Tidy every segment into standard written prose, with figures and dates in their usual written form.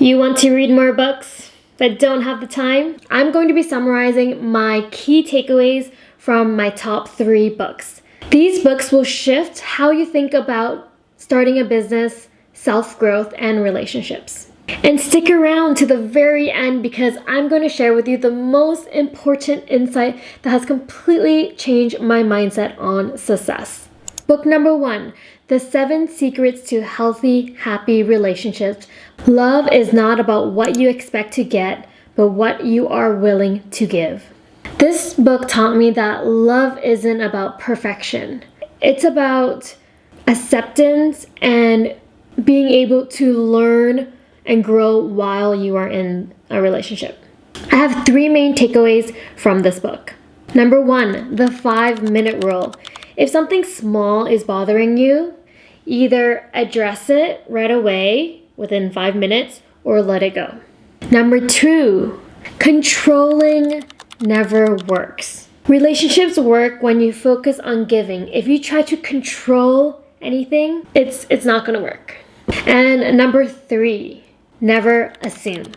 You want to read more books but don't have the time? I'm going to be summarizing my key takeaways from my top 3 books. These books will shift how you think about starting a business, self-growth, and relationships. And stick around to the very end because I'm going to share with you the most important insight that has completely changed my mindset on success. Book number 1, The 7 Secrets to Healthy, Happy Relationships. Love is not about what you expect to get, but what you are willing to give. This book taught me that love isn't about perfection. It's about acceptance and being able to learn and grow while you are in a relationship. I have 3 main takeaways from this book. Number 1, the 5-minute rule. If something small is bothering you, either address it right away within 5 minutes or let it go. Number 2, controlling never works. Relationships work when you focus on giving. If you try to control anything, it's not gonna work. And number 3, never assume.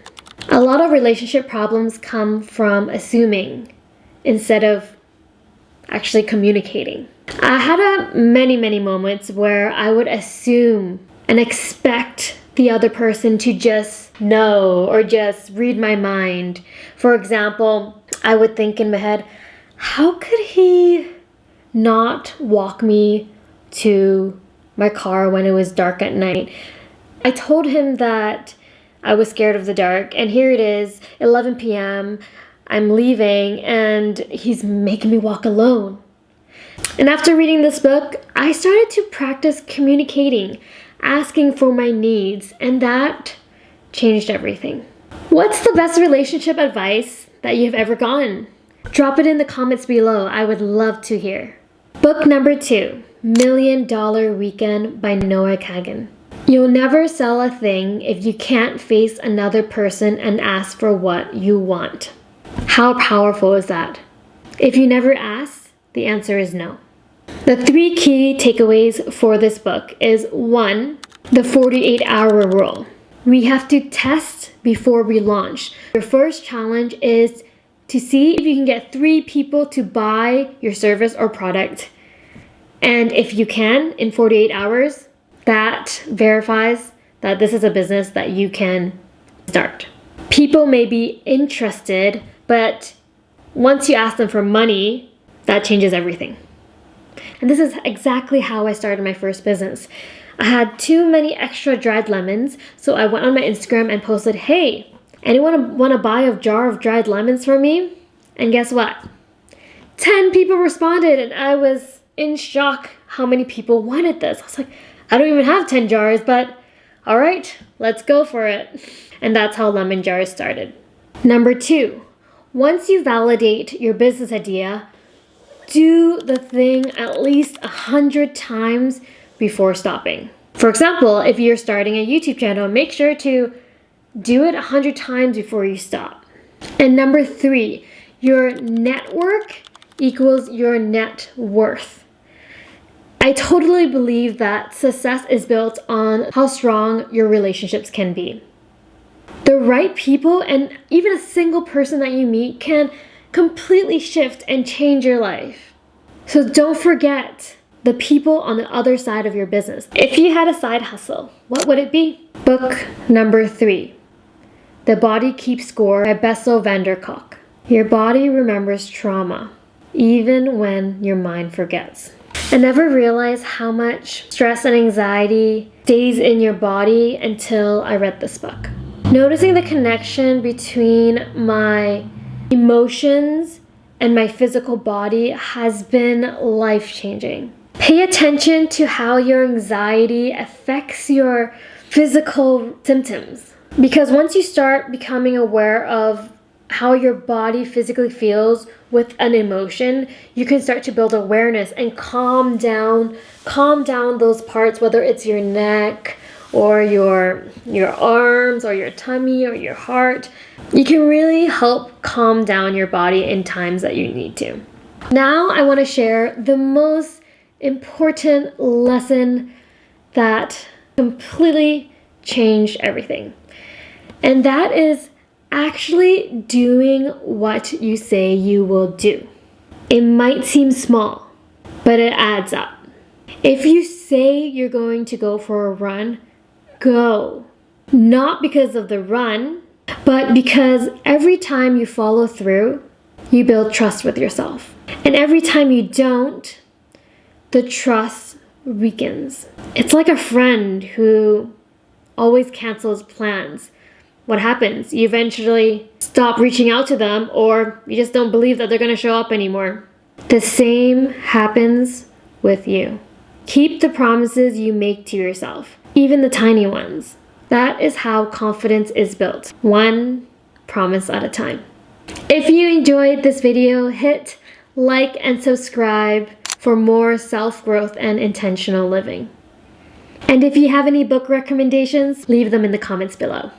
A lot of relationship problems come from assuming instead of actually communicating. I had many moments where I would assume and expect the other person to just know or just read my mind. For example, I would think in my head, how could he not walk me to my car when it was dark at night? I told him that I was scared of the dark, and here it is, 11 p.m. I'm leaving, and he's making me walk alone. And after reading this book, I started to practice communicating, asking for my needs, and that changed everything. What's the best relationship advice that you've ever gotten? Drop it in the comments below. I would love to hear. Book number 2, $1 Million Weekend by Noah Kagan. You'll never sell a thing if you can't face another person and ask for what you want. How powerful is that? If you never ask, the answer is no. The 3 key takeaways for this book is 1, the 48-hour rule. We have to test before we launch. Your first challenge is to see if you can get 3 people to buy your service or product. And if you can, in 48 hours, that verifies that this is a business that you can start. People may be interested, but once you ask them for money, that changes everything. And this is exactly how I started my first business. I had too many extra dried lemons, so I went on my Instagram and posted, hey, anyone want to buy a jar of dried lemons from me? And guess what? 10 people responded, and I was in shock how many people wanted this. I was like, I don't even have 10 jars, but all right, let's go for it. And that's how lemon jars started. Number 2, once you validate your business idea, do the thing at least 100 times before stopping. For example, if you're starting a YouTube channel, make sure to do it 100 times before you stop. And number 3, your network equals your net worth. I totally believe that success is built on how strong your relationships can be. The right people and even a single person that you meet can completely shift and change your life. So don't forget the people on the other side of your business. If you had a side hustle, what would it be? Book number 3, The Body Keeps Score by Bessel van der Kolk. Your body remembers trauma, even when your mind forgets. I never realized how much stress and anxiety stays in your body until I read this book. Noticing the connection between my emotions and my physical body has been life-changing. Pay attention to how your anxiety affects your physical symptoms. Because once you start becoming aware of how your body physically feels with an emotion, you can start to build awareness and calm down those parts, whether it's your neck or your arms or your tummy or your heart. You can really help calm down your body in times that you need to. Now I want to share the most important lesson that completely changed everything. And that is actually doing what you say you will do. It might seem small, but it adds up. If you say you're going to go for a run, go. Not because of the run, but because every time you follow through, you build trust with yourself. And every time you don't, the trust weakens. It's like a friend who always cancels plans. What happens? You eventually stop reaching out to them, or you just don't believe that they're going to show up anymore. The same happens with you. Keep the promises you make to yourself, even the tiny ones. That is how confidence is built, one promise at a time. If you enjoyed this video, hit like and subscribe for more self-growth and intentional living. And if you have any book recommendations, leave them in the comments below.